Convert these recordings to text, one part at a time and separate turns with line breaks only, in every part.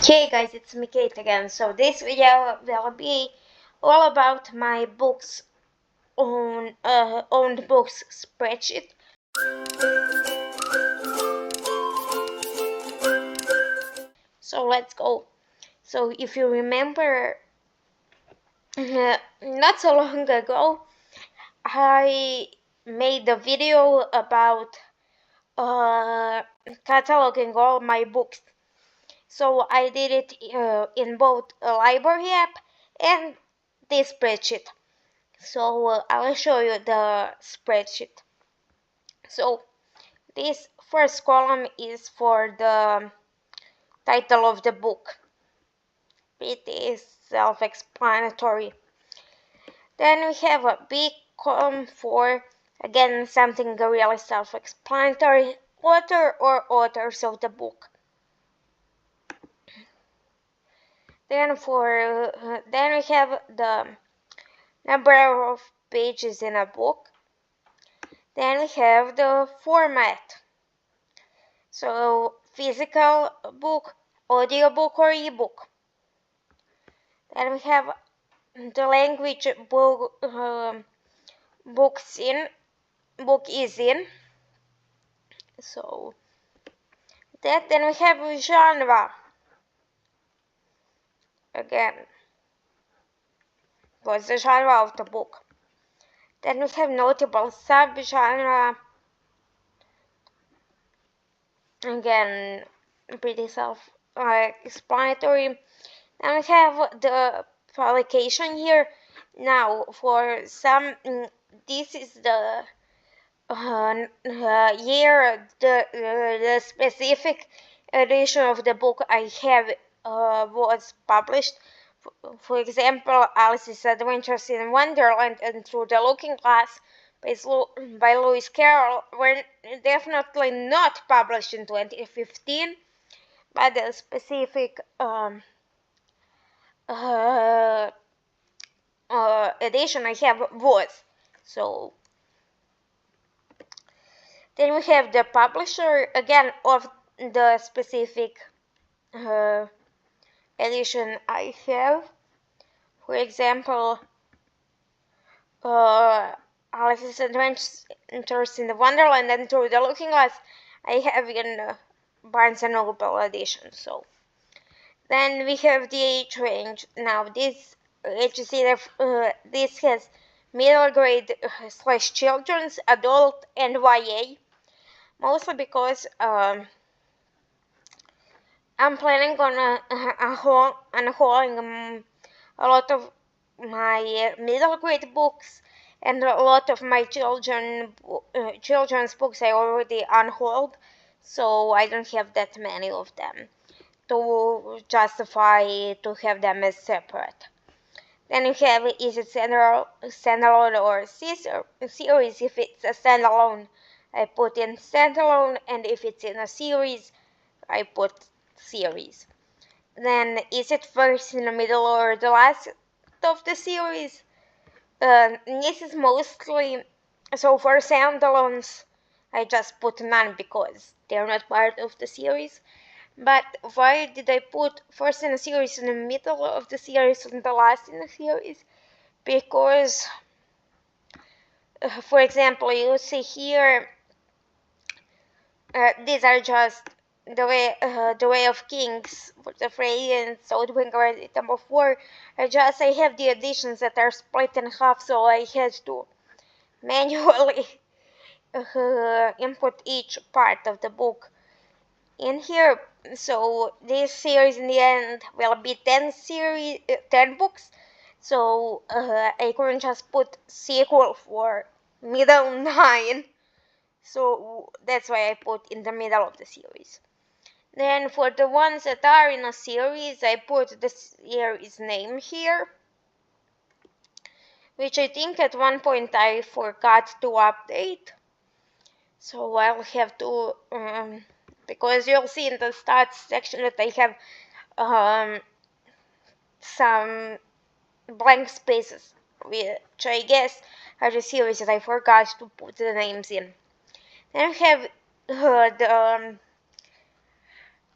Hey guys, it's me Kate again. So this video will be all about my books on owned books spreadsheet. So let's go. So if you remember, not so long ago, I made a video about cataloging all my books. So I did it in both a library app and this spreadsheet. So I'll show you the spreadsheet. So this first column is for the title of the book. It is self-explanatory. Then we have a big column for, again, something really self-explanatory, author or authors of the book. Then we have the number of pages in a book. Then we have the format. So physical book, audiobook or ebook. Then we have the language book is in. So that, then we have genre. Again, what's the genre of the book? Then we have notable subgenre. Again, pretty self-explanatory. Then we have the publication here. Now, for some, this is the year, the specific edition of the book I have was published. For example, Alice's Adventures in Wonderland and Through the Looking Glass by Lewis Carroll were definitely not published in 2015, but the specific edition I have was. So then we have the publisher again of the specific edition I have. For example, Alice's Adventures in the Wonderland and Through the Looking Glass I have in Barnes & Noble edition. So then we have the age range. Now this this has middle grade / children's, adult, and YA. Mostly because I'm planning on unhauling a lot of my middle grade books and a lot of my children's books I already unhauled, so I don't have that many of them to justify to have them as separate. Then you have, is it standalone or series? If it's a standalone, I put in standalone, and if it's in a series, I put series. Then is it first, in the middle, or the last of the series? This is mostly, so for standalones, I just put none because they're not part of the series. But why did I put first in the series, in the middle of the series, and the last in the series? Because, for example, you see here, these are just the way of Kings for the Frey and Southwinger and Number 4. I have the editions that are split in half, so I had to manually input each part of the book in here. So this series in the end will be 10 books. So I couldn't just put sequel for middle 9. So that's why I put in the middle of the series. Then for the ones that are in a series, I put the series name here, which I think at one point I forgot to update. So I'll have to, because you'll see in the stats section that I have some blank spaces, which I guess are the series that I forgot to put the names in. Then I have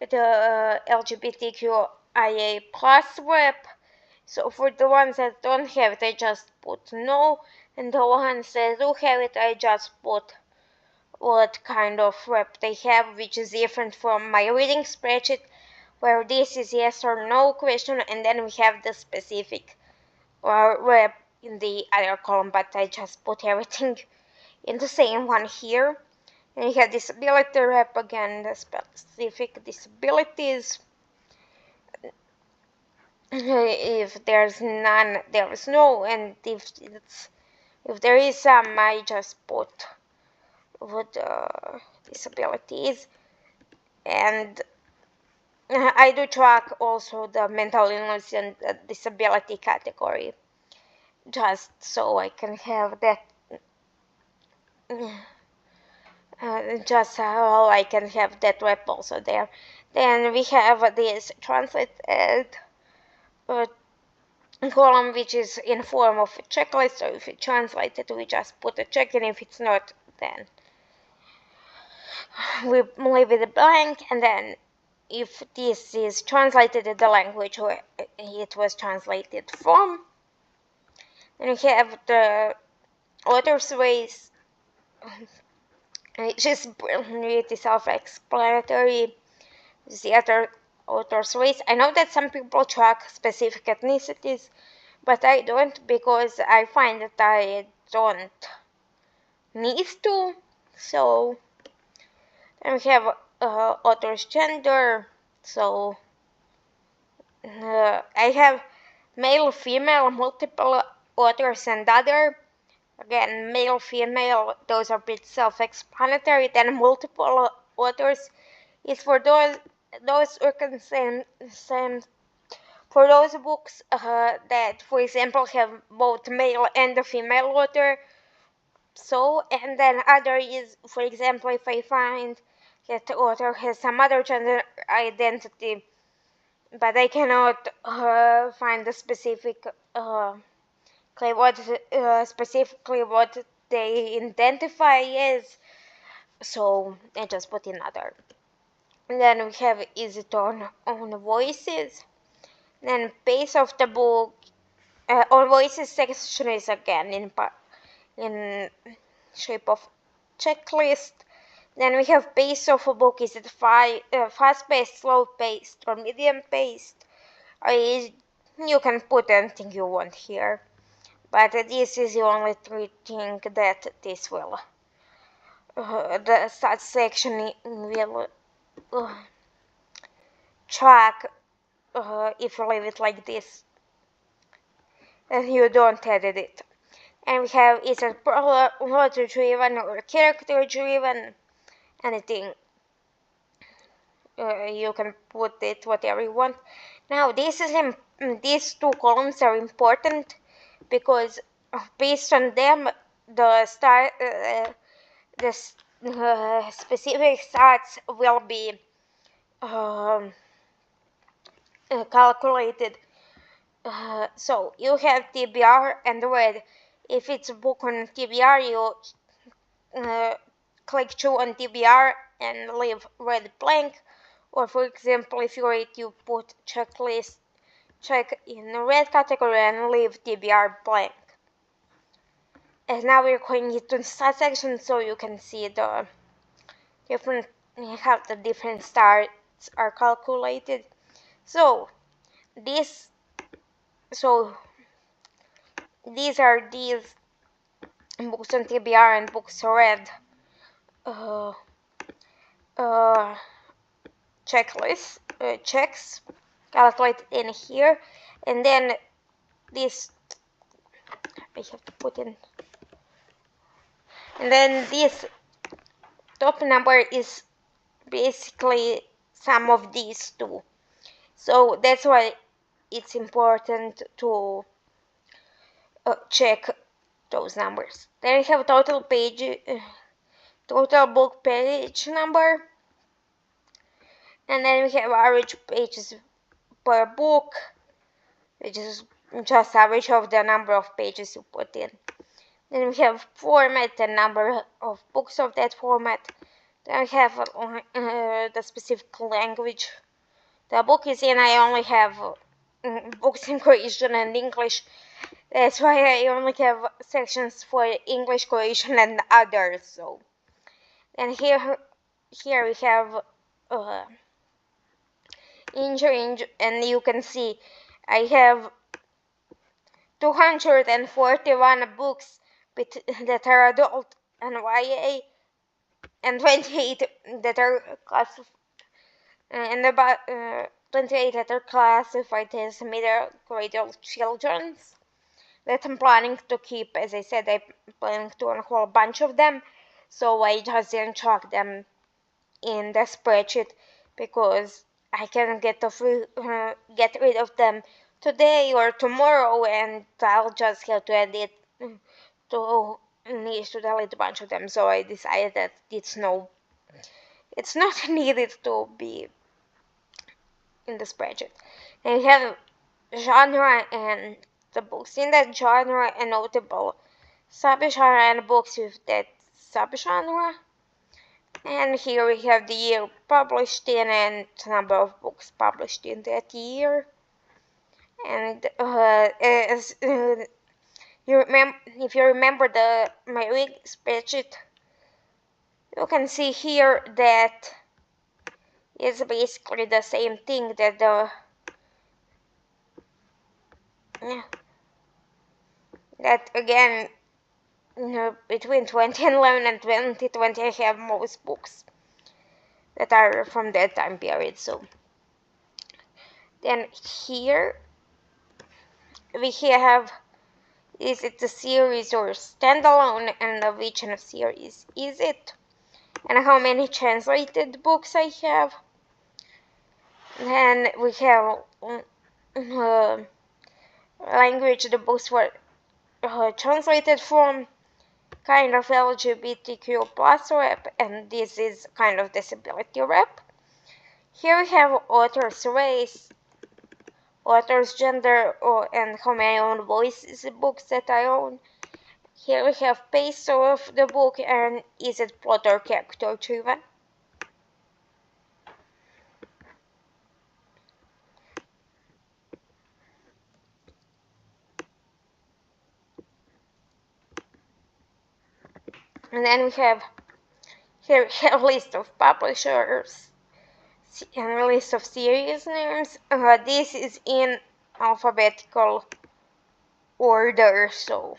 the LGBTQIA plus rep. So for the ones that don't have it, I just put no, and the ones that do have it, I just put what kind of rep they have, which is different from my reading spreadsheet, where this is yes or no question, and then we have the specific rep in the other column, but I just put everything in the same one here. And we have disability rep again, the specific disabilities. If there's none, there is no, and if there is some, I just put what disabilities. And I do track also the mental illness and disability category, just so I can have that. Just so I can have that web also there. Then we have this translated column, which is in form of a checklist. So if it's translated, we just put a check, and if it's not, then we leave it blank. And then if this is translated in the language where it was translated from, then we have the author's race, which is pretty self-explanatory. The other author's race. I know that some people track specific ethnicities, but I don't, because I find that I don't need to. So then we have author's gender. So I have male, female, multiple authors, and other. Again, male, female, those are a bit self-explanatory. Then multiple authors is for those who can same for those books that, for example, have both male and a female author. So, and then other is, for example, if I find that the author has some other gender identity, but I cannot find the specific specifically what they identify as, so I just put in other. And then we have is it on voices. Then pace of the book, on voices section is again in shape of checklist. Then we have pace of a book. Is it fast-paced, slow-paced, or medium-paced? You can put anything you want here, but this is the only three things that this will, the stats section will track if you leave it like this and you don't edit it. And we have, is it plot driven or character driven? Anything. You can put it whatever you want. Now these two columns are important because based on them the specific stats will be calculated. So you have TBR and read. If it's a book on TBR, you click through on TBR and leave read blank. Or for example, if you read, you put checklist check in the red category and leave TBR blank. And now we're going into the stat section, so you can see the different, how the different stats are calculated. So these are these books on TBR and books read checklist checks calculated in here, and then this I have to put in, and then this top number is basically sum of these two. So that's why it's important to check those numbers. Then we have total book page number, and then we have average pages per book, which is just average of the number of pages you put in. Then we have format and number of books of that format. Then I have the specific language the book is in. I only have books in Croatian and English. That's why I only have sections for English, Croatian, and others. So, and here we have injury, and you can see I have 241 books that are adult and YA, and 28 that are about 28 that are classified as middle grade children's. That I'm planning to keep. As I said, I'm planning to a whole bunch of them, so I just didn't track them in the spreadsheet because I can get rid of them today or tomorrow, and I'll just have to edit to need to delete a bunch of them. So I decided that it's not needed to be in the spreadsheet. And we have genre and the books in that genre and notable subgenre and books with that subgenre. And here we have the year published in and number of books published in that year. And as if you remember my week spreadsheet, you can see here that it's basically the same thing that that again between 2011 and 2020 I have most books that are from that time period. So then here we have, is it a series or standalone, and of which kind of series is it, and how many translated books I have. Then we have language the books were translated from, kind of LGBTQ plus rep, and this is kind of disability rep. Here we have author's race, author's gender, and how many own voices books that I own. Here we have pace of the book, and is it plot or character driven. And then we have here a list of publishers and a list of series names. This is in alphabetical order, so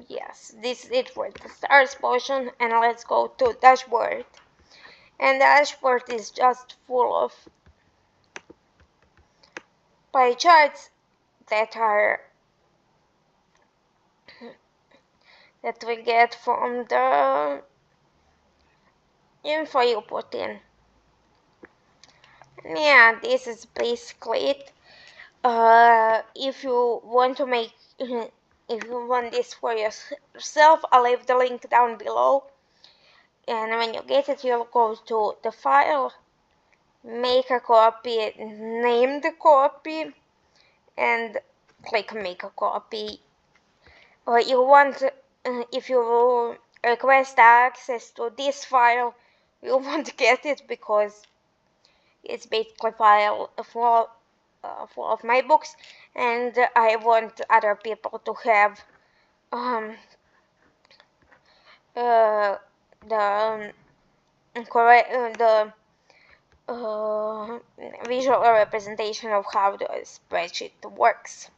yes, this is it for the stars portion, and let's go to dashboard. And the dashboard is just full of pie charts that we get from the info you put in. And yeah, this is basically it. If you want to make if you want this for yourself, I'll leave the link down below, and when you get it, you'll go to the file, make a copy, name the copy, and click make a copy. You want, if you request access to this file, you won't get it because it's basically a file full of my books, and I want other people to have the visual representation of how the spreadsheet works.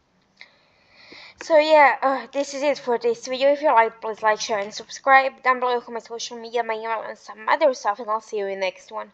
So yeah, this is it for this video. If you like, please like, share, and subscribe. Down below, comment social media, my email, and some other stuff, and I'll see you in the next one.